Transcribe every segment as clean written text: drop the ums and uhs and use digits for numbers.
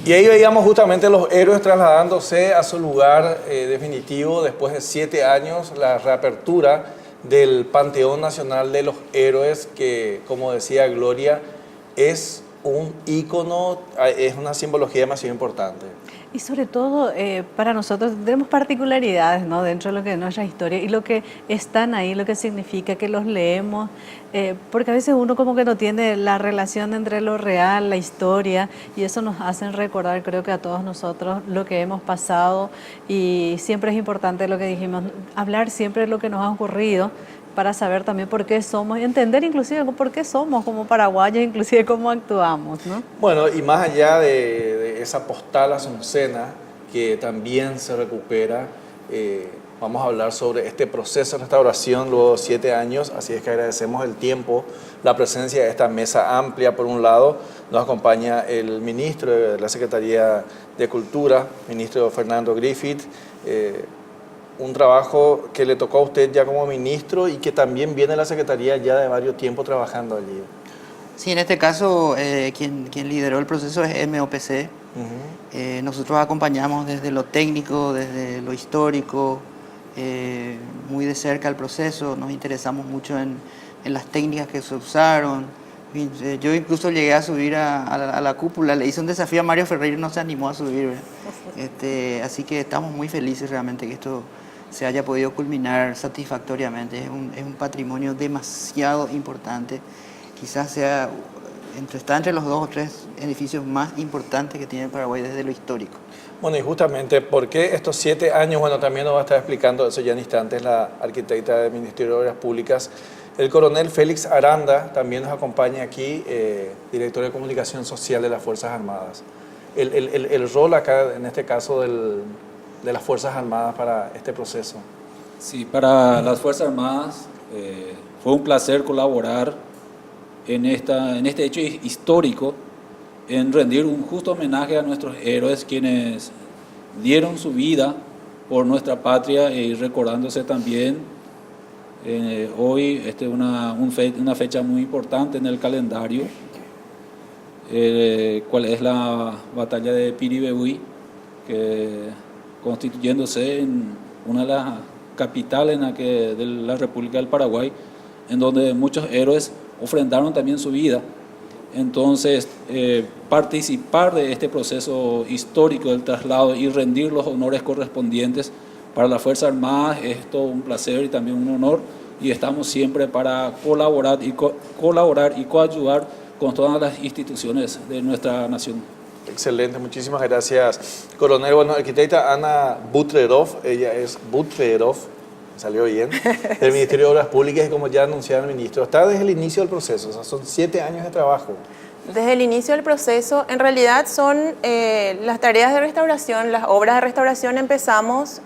Y ahí veíamos justamente los héroes trasladándose a su lugar definitivo después de 7 años, la reapertura del Panteón Nacional de los Héroes, que, como decía Gloria, es un ícono, es una simbología demasiado importante. Y sobre todo, para nosotros tenemos particularidades, ¿no?, dentro de lo que es nuestra historia y lo que están ahí, lo que significa que los leemos, porque a veces uno como que no tiene la relación entre lo real, la historia, y eso nos hace recordar, creo que a todos nosotros, lo que hemos pasado, y siempre es importante lo que dijimos, hablar siempre de lo que nos ha ocurrido, para saber también por qué somos, y entender inclusive por qué somos como paraguayos, inclusive cómo actuamos, ¿no? Bueno, y más allá de esa postal asuncena que también se recupera, vamos a hablar sobre este proceso de restauración luego de 7 años, así es que agradecemos el tiempo, la presencia de esta mesa amplia. Por un lado, nos acompaña el ministro de la Secretaría de Cultura, ministro Fernando Griffith, un trabajo que le tocó a usted ya como ministro y que también viene la Secretaría ya de varios tiempos trabajando allí. Sí, en este caso, quien lideró el proceso es MOPC. Nosotros acompañamos desde lo técnico, desde lo histórico, muy de cerca el proceso, nos interesamos mucho en las técnicas que se usaron. Yo incluso llegué a subir a la cúpula, le hice un desafío a Mario Ferreira y no se animó a subir. Así que estamos muy felices realmente que esto se haya podido culminar satisfactoriamente. Es un patrimonio demasiado importante, quizás sea está entre los 2 o 3 edificios más importantes que tiene Paraguay desde lo histórico. Bueno, y justamente, ¿por qué estos 7 años? Bueno, también nos va a estar explicando eso ya en instantes la arquitecta del Ministerio de Obras Públicas. El coronel Félix Aranda también nos acompaña aquí, director de Comunicación Social de las Fuerzas Armadas. El rol acá, en este caso, de las Fuerzas Armadas para este proceso. Sí, para las Fuerzas Armadas fue un placer colaborar en este hecho histórico, en rendir un justo homenaje a nuestros héroes, quienes dieron su vida por nuestra patria, y recordándose también hoy una fecha muy importante en el calendario, cuál es la batalla de Piribebuy, que constituyéndose en una de las capitales de la República del Paraguay, en donde muchos héroes ofrendaron también su vida. Entonces, participar de este proceso histórico del traslado y rendir los honores correspondientes para las Fuerzas Armadas es todo un placer y también un honor, y estamos siempre para colaborar y coayudar con todas las instituciones de nuestra nación. Excelente, muchísimas gracias, coronel. Bueno, arquitecta Ana Butrerov, ella es Butrerov, salió bien, del Ministerio de Obras Públicas, y como ya anunciaba el ministro, está desde el inicio del proceso, o sea, son 7 años de trabajo. Desde el inicio del proceso, en realidad son las tareas de restauración, las obras de restauración empezamos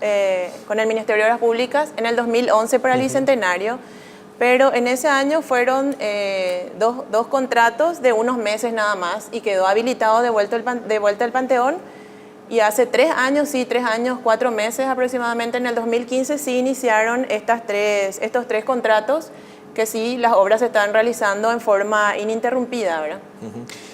con el Ministerio de Obras Públicas en el 2011 para el Bicentenario, pero en ese año fueron dos contratos de unos meses nada más y quedó habilitado de vuelta el Panteón. Y hace 3 años, 4 meses aproximadamente, en el 2015, sí iniciaron estos 3 contratos, que sí, las obras se están realizando en forma ininterrumpida, ¿verdad?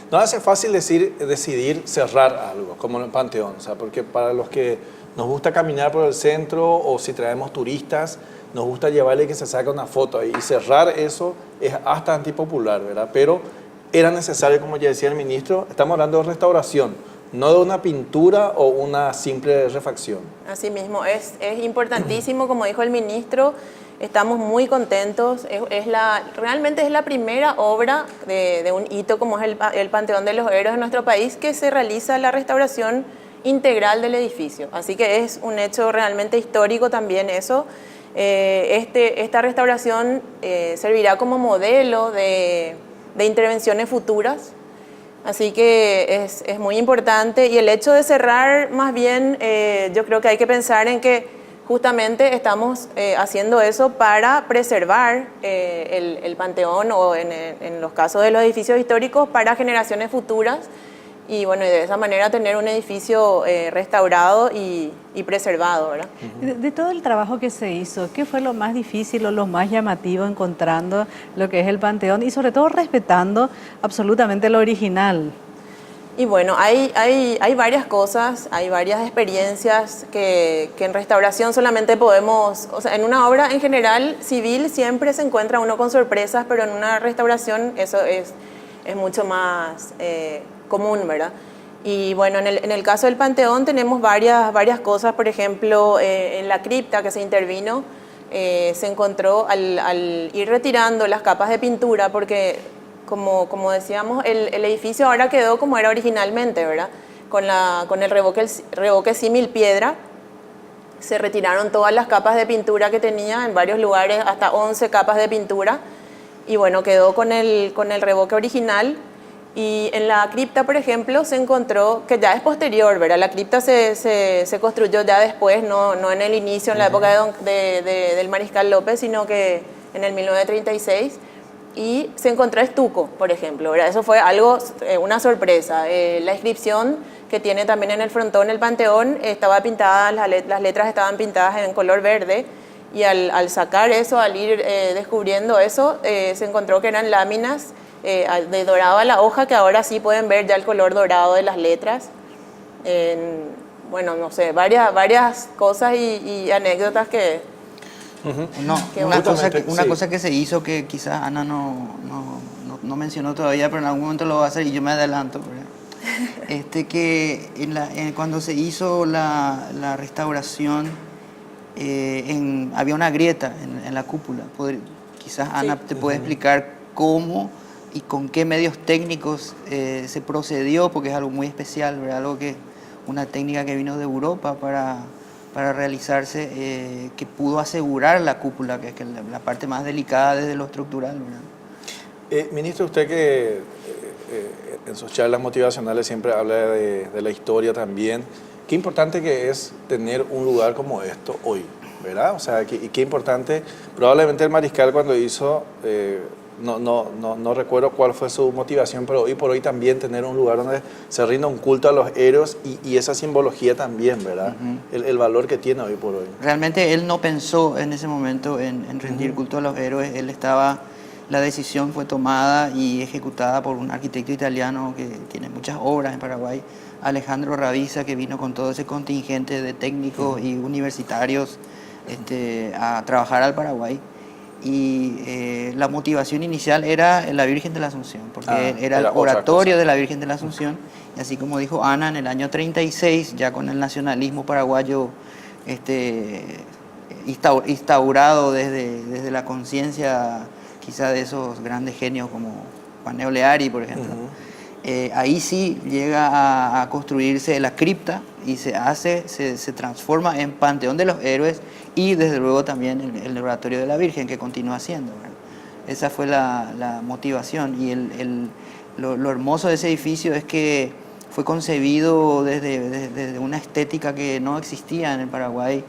No hace fácil decidir cerrar algo, como el Panteón, o sea, porque para los que nos gusta caminar por el centro, o si traemos turistas, nos gusta llevarle que se saque una foto ahí, y cerrar eso es hasta antipopular, ¿verdad? Pero era necesario, como ya decía el ministro, estamos hablando de restauración, no de una pintura o una simple refacción. Así mismo, es importantísimo, como dijo el ministro, estamos muy contentos, realmente es la primera obra de un hito como es el Panteón de los Héroes de nuestro país, que se realiza la restauración integral del edificio, así que es un hecho realmente histórico también eso. Esta restauración servirá como modelo de intervenciones futuras. Así que es muy importante, y el hecho de cerrar, más bien, yo creo que hay que pensar en que justamente estamos haciendo eso para preservar el Panteón, o en los casos de los edificios históricos, para generaciones futuras, y bueno, y de esa manera tener un edificio restaurado y preservado, ¿verdad? De todo el trabajo que se hizo, ¿qué fue lo más difícil o lo más llamativo encontrando lo que es el Panteón y sobre todo respetando absolutamente lo original? Y bueno, hay varias cosas, hay varias experiencias que en restauración solamente podemos, o sea, en una obra en general civil siempre se encuentra uno con sorpresas, pero en una restauración eso es mucho más común, ¿verdad? Y bueno, en el caso del Panteón tenemos varias cosas, por ejemplo, en la cripta que se intervino, se encontró al ir retirando las capas de pintura, porque como decíamos, el edificio ahora quedó como era originalmente, ¿verdad? Con el revoque símil piedra, se retiraron todas las capas de pintura que tenía, en varios lugares hasta 11 capas de pintura, y bueno, quedó con el revoque original. Y en la cripta, por ejemplo, se encontró, que ya es posterior, ¿verdad? La cripta se construyó ya después, no en el inicio, en la época del Mariscal López, sino que en el 1936, y se encontró estuco, por ejemplo, ¿verdad? Eso fue algo, una sorpresa. La inscripción que tiene también en el frontón el Panteón estaba pintada, las letras estaban pintadas en color verde, y al sacar eso, al ir descubriendo eso, se encontró que eran láminas de dorado a la hoja, que ahora sí pueden ver ya el color dorado de las letras. Bueno, no sé, varias cosas y anécdotas que... No, Qué una bueno. cosa que se hizo que quizás Ana no mencionó todavía, pero en algún momento lo va a hacer y yo me adelanto, ¿verdad? Que cuando se hizo la restauración, había una grieta en la cúpula. Quizás Ana te puede explicar cómo y con qué medios técnicos se procedió, porque es algo muy especial, ¿verdad? Una técnica que vino de Europa para realizarse, que pudo asegurar la cúpula, que es la parte más delicada desde lo estructural, ¿verdad? Ministro, usted que en sus charlas motivacionales siempre habla de la historia también, qué importante que es tener un lugar como esto hoy, ¿verdad? O sea, qué importante, probablemente el Mariscal cuando hizo... No recuerdo cuál fue su motivación, pero hoy por hoy también tener un lugar donde se rinda un culto a los héroes y esa simbología también, ¿verdad? El valor que tiene hoy por hoy. Realmente él no pensó en ese momento en rendir culto a los héroes. La decisión fue tomada y ejecutada por un arquitecto italiano que tiene muchas obras en Paraguay, Alejandro Ravisa, que vino con todo ese contingente de técnicos y universitarios a trabajar al Paraguay. Y la motivación inicial era la Virgen de la Asunción, porque era el oratorio de la Virgen de la Asunción. Y así como dijo Ana, en el año 36, ya con el nacionalismo paraguayo instaurado desde la conciencia quizá de esos grandes genios como Juan Oleari, por ejemplo, ahí sí llega a construirse la cripta y se transforma en Panteón de los Héroes y desde luego también el oratorio de la Virgen, que continúa siendo, ¿verdad? Esa fue la motivación. Y lo hermoso de ese edificio es que fue concebido desde una estética que no existía en el Paraguay.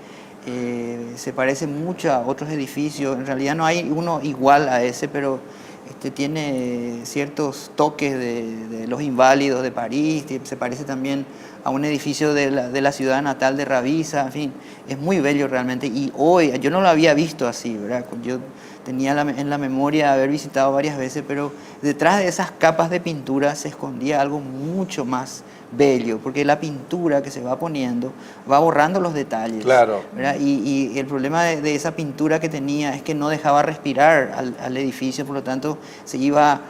Se parece mucho a otros edificios. En realidad no hay uno igual a ese, pero tiene ciertos toques de los Inválidos de París. Se parece también a un edificio de la ciudad natal de Ravisa. En fin, es muy bello realmente. Y hoy, yo no lo había visto así, ¿verdad? Yo tenía en la memoria haber visitado varias veces, pero detrás de esas capas de pintura se escondía algo mucho más bello, porque la pintura que se va poniendo va borrando los detalles. Claro. ¿Verdad? Y el problema de esa pintura que tenía es que no dejaba respirar al edificio, por lo tanto se iba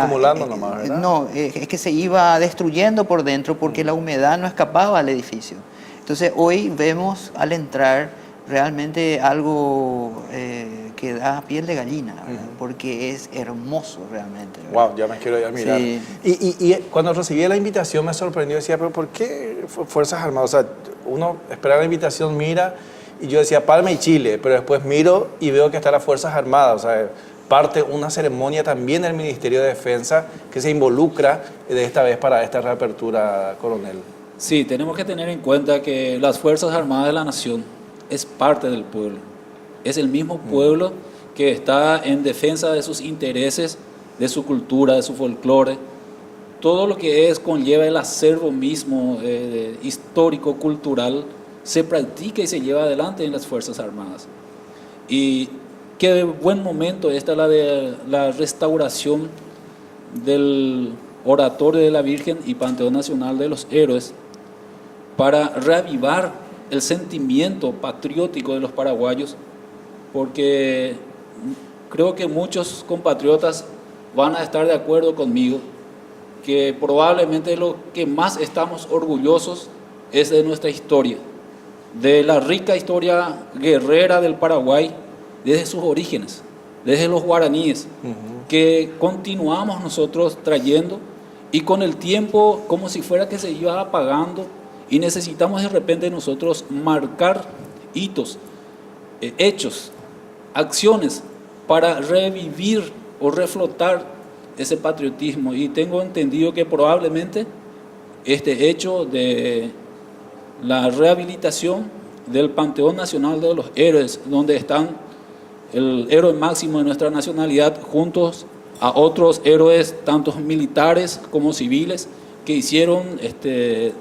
acumulando nomás, ¿verdad? No, es que se iba destruyendo por dentro porque la humedad no escapaba al edificio. Entonces hoy vemos al entrar realmente algo que da piel de gallina, ¿verdad? Porque es hermoso realmente, ¿verdad? Wow, ya me quiero ir a mirar. Sí. Y cuando recibí la invitación me sorprendió, decía, pero ¿por qué Fuerzas Armadas? O sea, uno espera la invitación, mira, y yo decía Palma y Chile, pero después miro y veo que está las Fuerzas Armadas, o sea, parte una ceremonia también del Ministerio de Defensa que se involucra de esta vez para esta reapertura, coronel. Sí, tenemos que tener en cuenta que las Fuerzas Armadas de la Nación es parte del pueblo. Es el mismo pueblo que está en defensa de sus intereses, de su cultura, de su folclore. Todo lo que conlleva el acervo mismo histórico, cultural, se practica y se lleva adelante en las Fuerzas Armadas. Y qué buen momento esta la de la restauración del Oratorio de la Virgen y Panteón Nacional de los Héroes, para reavivar el sentimiento patriótico de los paraguayos, porque creo que muchos compatriotas van a estar de acuerdo conmigo que probablemente lo que más estamos orgullosos es de nuestra historia, de la rica historia guerrera del Paraguay desde sus orígenes, desde los guaraníes, que continuamos nosotros trayendo, y con el tiempo como si fuera que se iba apagando, y necesitamos de repente nosotros marcar hitos, hechos, acciones para revivir o reflotar ese patriotismo. Y tengo entendido que probablemente este hecho de la rehabilitación del Panteón Nacional de los Héroes, donde están el héroe máximo de nuestra nacionalidad juntos a otros héroes, tanto militares como civiles, que hicieron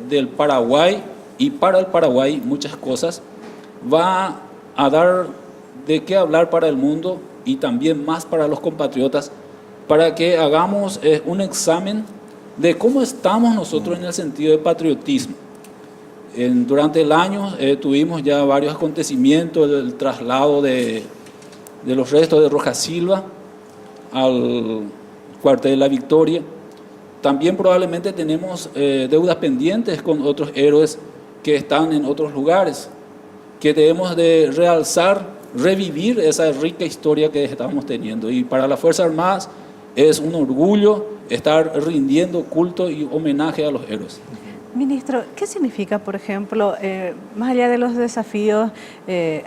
del Paraguay y para el Paraguay muchas cosas, va a dar de qué hablar para el mundo y también más para los compatriotas, para que hagamos un examen de cómo estamos nosotros en el sentido de patriotismo. Durante el año tuvimos ya varios acontecimientos, el traslado de los restos de Rojas Silva al cuartel de la Victoria. También probablemente tenemos deudas pendientes con otros héroes que están en otros lugares, que debemos de realzar, revivir esa rica historia que estamos teniendo. Y para las Fuerzas Armadas es un orgullo estar rindiendo culto y homenaje a los héroes. Ministro, ¿qué significa, por ejemplo, más allá de los desafíos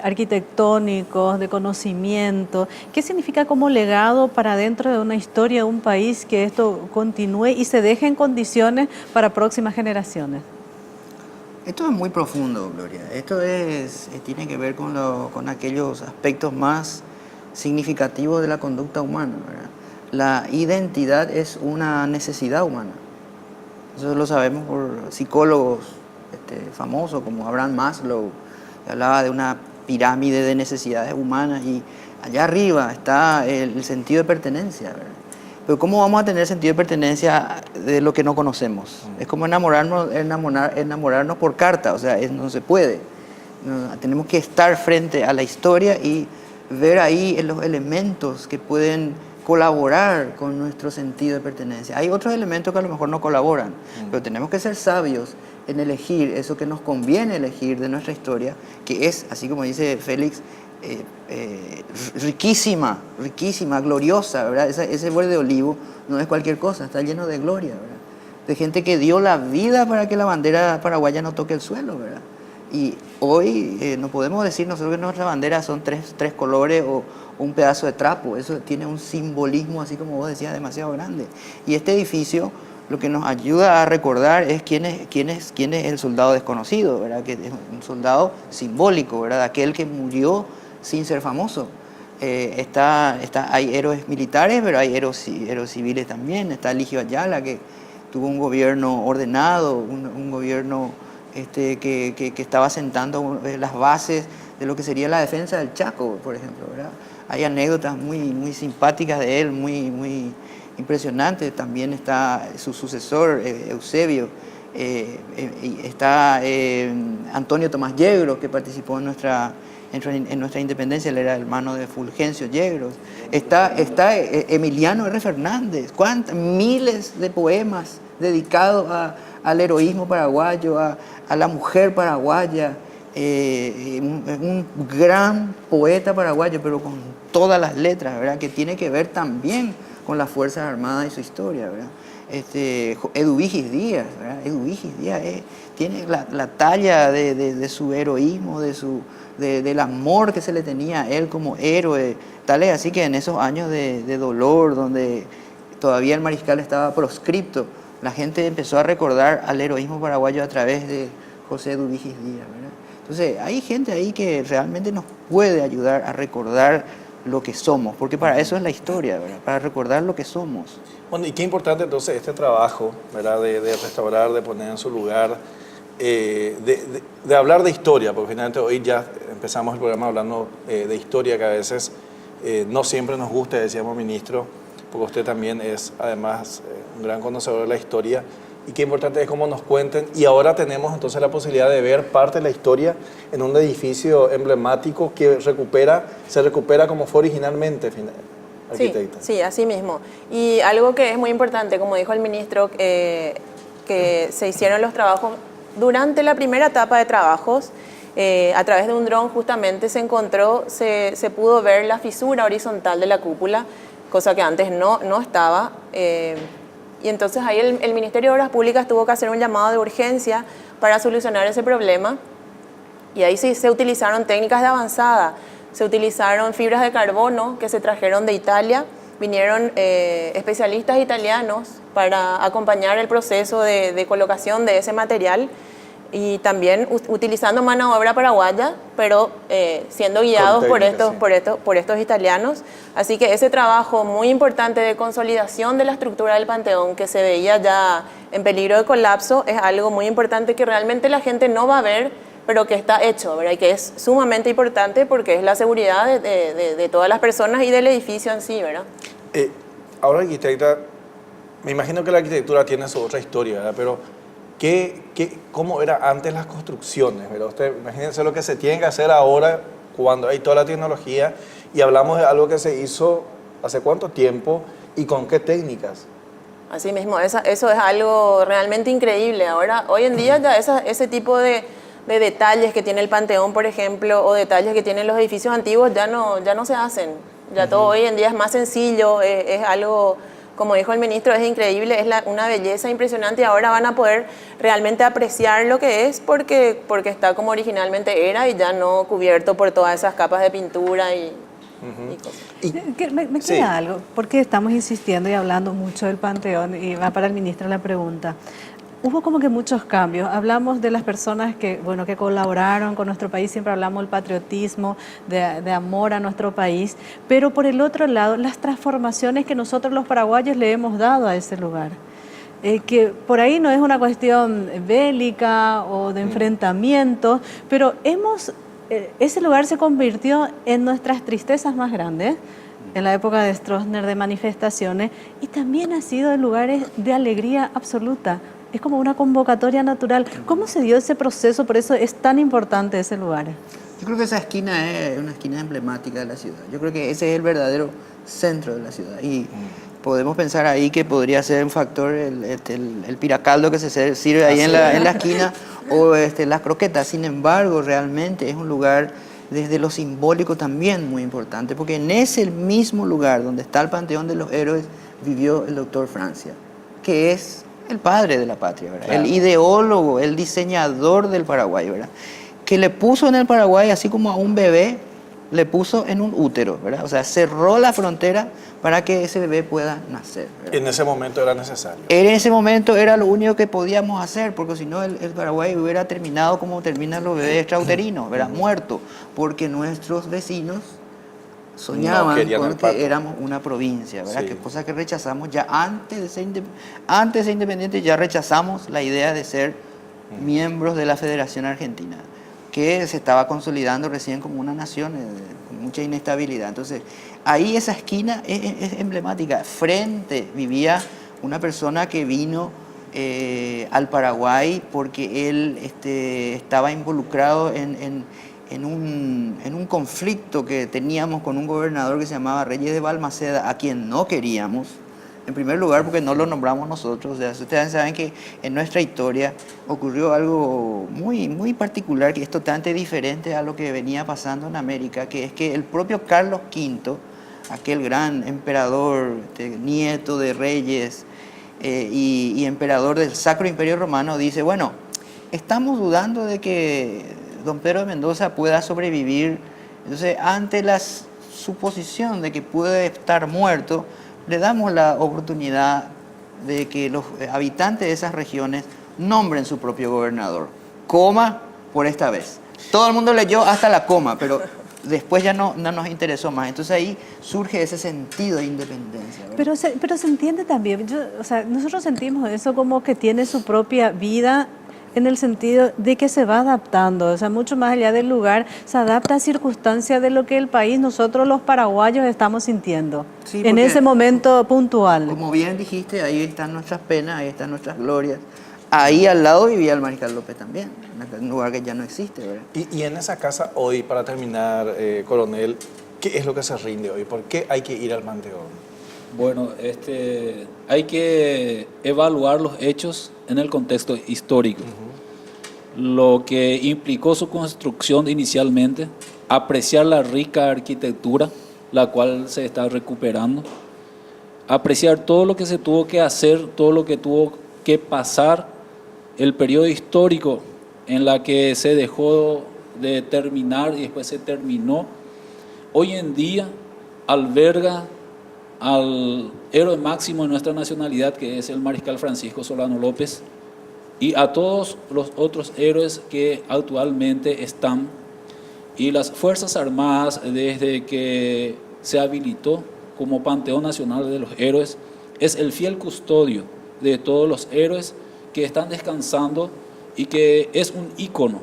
arquitectónicos, de conocimiento, qué significa como legado para dentro de una historia de un país que esto continúe y se deje en condiciones para próximas generaciones? Esto es muy profundo, Gloria. Esto tiene que ver con aquellos aspectos más significativos de la conducta humana, ¿verdad? La identidad es una necesidad humana. Eso lo sabemos por psicólogos famosos como Abraham Maslow, que hablaba de una pirámide de necesidades humanas, y allá arriba está el sentido de pertenencia, ¿verdad? Pero ¿cómo vamos a tener sentido de pertenencia de lo que no conocemos? Es como enamorarnos por carta, o sea, no se puede. Tenemos que estar frente a la historia y ver ahí los elementos que pueden colaborar con nuestro sentido de pertenencia. Hay otros elementos que a lo mejor no colaboran, pero tenemos que ser sabios en elegir eso que nos conviene elegir de nuestra historia, que es, así como dice Félix, riquísima, gloriosa, ¿verdad? Ese verde olivo no es cualquier cosa, está lleno de gloria, ¿verdad? De gente que dio la vida para que la bandera paraguaya no toque el suelo, ¿verdad? Y hoy no podemos decir nosotros que nuestra bandera son tres colores o un pedazo de trapo. Eso tiene un simbolismo, así como vos decías, demasiado grande. Y este edificio lo que nos ayuda a recordar es quién es el soldado desconocido, ¿verdad? Que es un soldado simbólico, ¿verdad? Aquel que murió sin ser famoso. Hay héroes militares, pero hay héroes civiles también. Está Eligio Ayala, que tuvo un gobierno ordenado, un gobierno que estaba sentando las bases de lo que sería la defensa del Chaco, por ejemplo, ¿verdad? Hay anécdotas muy simpáticas de él, muy impresionantes. También está su sucesor, Eusebio. Está Antonio Tomás Yegros, que participó en nuestra independencia. Él era hermano de Fulgencio Yegros. Está Emiliano R. Fernández. Miles de poemas dedicados al heroísmo paraguayo, a la mujer paraguaya. Un gran poeta paraguayo, pero con todas las letras, ¿verdad? Que tiene que ver también con las Fuerzas Armadas y su historia, ¿verdad? Eduvigis Díaz, ¿verdad? Eduvigis Díaz tiene la talla de su heroísmo, del amor que se le tenía a él como héroe. Tal es así que en esos años de dolor, donde todavía el mariscal estaba proscripto, la gente empezó a recordar al heroísmo paraguayo a través de José Eduvigis Díaz, ¿verdad? Entonces, hay gente ahí que realmente nos puede ayudar a recordar lo que somos, porque para eso es la historia, ¿verdad? Para recordar lo que somos. Bueno, y qué importante entonces este trabajo, ¿verdad? De restaurar, de poner en su lugar, de hablar de historia, porque finalmente hoy ya empezamos el programa hablando de historia, que a veces no siempre nos gusta, decíamos, ministro, porque usted también es además un gran conocedor de la historia, y qué importante es cómo nos cuenten. Y ahora tenemos entonces la posibilidad de ver parte de la historia en un edificio emblemático que se recupera como fue originalmente, Sí, arquitecta. sí, así mismo. Y algo que es muy importante, como dijo el ministro, que se hicieron los trabajos durante la primera etapa de trabajos. A través de un dron justamente se pudo ver la fisura horizontal de la cúpula, cosa que antes no estaba. Y entonces ahí el Ministerio de Obras Públicas tuvo que hacer un llamado de urgencia para solucionar ese problema. Y ahí sí se utilizaron técnicas de avanzada, se utilizaron fibras de carbono que se trajeron de Italia, vinieron especialistas italianos para acompañar el proceso de colocación de ese material, y también utilizando mano de obra paraguaya, pero siendo guiados por estos italianos. Así que ese trabajo muy importante de consolidación de la estructura del Panteón, que se veía ya en peligro de colapso, es algo muy importante que realmente la gente no va a ver, pero que está hecho, ¿verdad? Y que es sumamente importante porque es la seguridad de todas las personas y del edificio en sí, ¿verdad? Ahora, arquitecta, me imagino que la arquitectura tiene su otra historia, ¿verdad? Pero ¿cómo era antes las construcciones? ¿Verdad? Usted, imagínense lo que se tiene que hacer ahora cuando hay toda la tecnología, y hablamos de algo que se hizo hace cuánto tiempo y con qué técnicas. Así mismo, eso es algo realmente increíble. Ahora, hoy en día ya ese tipo de detalles que tiene el Panteón, por ejemplo, o detalles que tienen los edificios antiguos ya no se hacen. Ya todo hoy en día es más sencillo, es algo, como dijo el ministro, es increíble, es una belleza impresionante, y ahora van a poder realmente apreciar lo que es porque está como originalmente era y ya no cubierto por todas esas capas de pintura y cosas. Me Sí. queda algo, porque estamos insistiendo y hablando mucho del Panteón, y va para el ministro la pregunta. Hubo como que muchos cambios. Hablamos de las personas que colaboraron con nuestro país, siempre hablamos del patriotismo, de amor a nuestro país, pero por el otro lado, las transformaciones que nosotros los paraguayos le hemos dado a ese lugar. Que por ahí no es una cuestión bélica o de enfrentamiento, pero ese lugar se convirtió en nuestras tristezas más grandes, en la época de Stroessner, de manifestaciones, y también ha sido lugares de alegría absoluta. Es como una convocatoria natural. ¿Cómo se dio ese proceso? Por eso es tan importante ese lugar. Yo creo que esa esquina es una esquina emblemática de la ciudad. Yo creo que ese es el verdadero centro de la ciudad. Y podemos pensar ahí que podría ser un factor el piracaldo que se sirve ahí en la esquina, o las croquetas. Sin embargo, realmente es un lugar desde lo simbólico también muy importante, porque en ese mismo lugar donde está el Panteón de los Héroes vivió el doctor Francia, que es el padre de la patria, ¿verdad? Claro. El ideólogo, el diseñador del Paraguay, ¿verdad? Que le puso en el Paraguay, así como a un bebé, le puso en un útero, ¿verdad? O sea, cerró la frontera para que ese bebé pueda nacer, ¿verdad? En ese momento era necesario. En ese momento era lo único que podíamos hacer, porque si no el Paraguay hubiera terminado como terminan los bebés extrauterinos, ¿verdad? Muerto, porque nuestros vecinos soñaban No querían con el Pato. que éramos una provincia, ¿verdad? Sí. Que cosa que rechazamos ya antes de ser independientes, ya rechazamos la idea de ser miembros de la Federación Argentina, que se estaba consolidando recién como una nación con mucha inestabilidad. Entonces, ahí esa esquina es emblemática. Frente vivía una persona que vino al Paraguay porque él estaba involucrado en un conflicto que teníamos con un gobernador que se llamaba Reyes de Balmaceda, a quien no queríamos. En primer lugar, porque no lo nombramos nosotros. O sea, ustedes saben que en nuestra historia ocurrió algo muy, muy particular, que es totalmente diferente a lo que venía pasando en América, que es que el propio Carlos V, aquel gran emperador, nieto de reyes y emperador del Sacro Imperio Romano, dice, bueno, estamos dudando de que don Pedro de Mendoza pueda sobrevivir. Entonces, ante la suposición de que puede estar muerto, le damos la oportunidad de que los habitantes de esas regiones nombren su propio gobernador. Coma por esta vez. Todo el mundo leyó hasta la coma, pero después ya no nos interesó más. Entonces ahí surge ese sentido de independencia, ¿verdad? Pero se entiende también, nosotros sentimos eso como que tiene su propia vida en el sentido de que se va adaptando, o sea, mucho más allá del lugar, se adapta a circunstancias de lo que el país, nosotros los paraguayos estamos sintiendo Sí, en porque, ese momento puntual. como bien dijiste, ahí están nuestras penas, ahí están nuestras glorias. Ahí al lado vivía el Mariscal López también, un lugar que ya no existe, ¿verdad? Y en esa casa hoy, para terminar, coronel, ¿qué es lo que se rinde hoy? ¿Por qué hay que ir al Panteón? Bueno, hay que evaluar los hechos en el contexto histórico. Lo que implicó su construcción inicialmente, apreciar la rica arquitectura, la cual se está recuperando, apreciar todo lo que se tuvo que hacer, todo lo que tuvo que pasar, el periodo histórico en la que se dejó de terminar y después se terminó. Hoy en día alberga al héroe máximo de nuestra nacionalidad, que es el Mariscal Francisco Solano López, y a todos los otros héroes que actualmente están. Y las Fuerzas Armadas, desde que se habilitó como Panteón Nacional de los Héroes, es el fiel custodio de todos los héroes que están descansando y que es un ícono.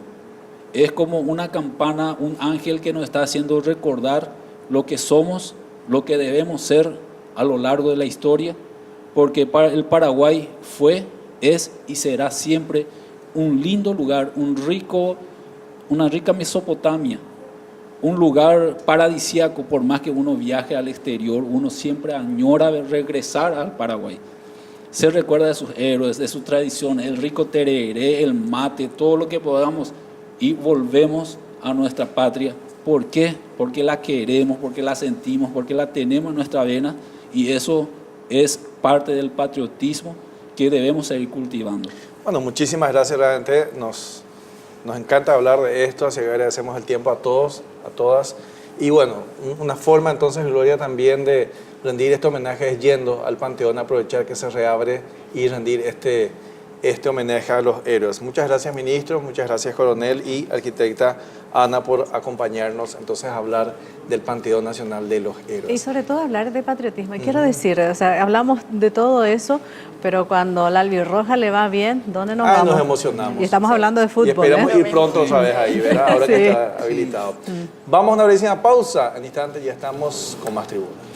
Es como una campana, un ángel que nos está haciendo recordar lo que somos, lo que debemos ser a lo largo de la historia, porque el Paraguay fue, es y será siempre un lindo lugar, una rica Mesopotamia, un lugar paradisíaco. Por más que uno viaje al exterior, uno siempre añora regresar al Paraguay. Se recuerda de sus héroes, de sus tradiciones, el rico tereré, el mate, todo lo que podamos, y volvemos a nuestra patria. ¿Por qué? Porque la queremos, porque la sentimos, porque la tenemos en nuestra vena, y eso es parte del patriotismo que debemos seguir cultivando. Bueno, muchísimas gracias, realmente nos encanta hablar de esto, así que agradecemos el tiempo a todos, a todas. Y bueno, una forma entonces, Gloria, también de rendir este homenaje es yendo al Panteón, aprovechar que se reabre y rendir este homenaje a los héroes. Muchas gracias, ministro, muchas gracias, coronel, y arquitecta Ana, por acompañarnos entonces a hablar del Panteón Nacional de los Héroes. Y sobre todo hablar de patriotismo. Y quiero decir, o sea, hablamos de todo eso, pero cuando la albirroja le va bien, ¿dónde nos vamos? Nos emocionamos. Y estamos hablando de fútbol. Y esperamos ¿eh? ir pronto otra vez ahí, ¿verdad? Ahora Sí. que está habilitado. Vamos a una brevísima pausa. En instantes ya estamos con más tribunas.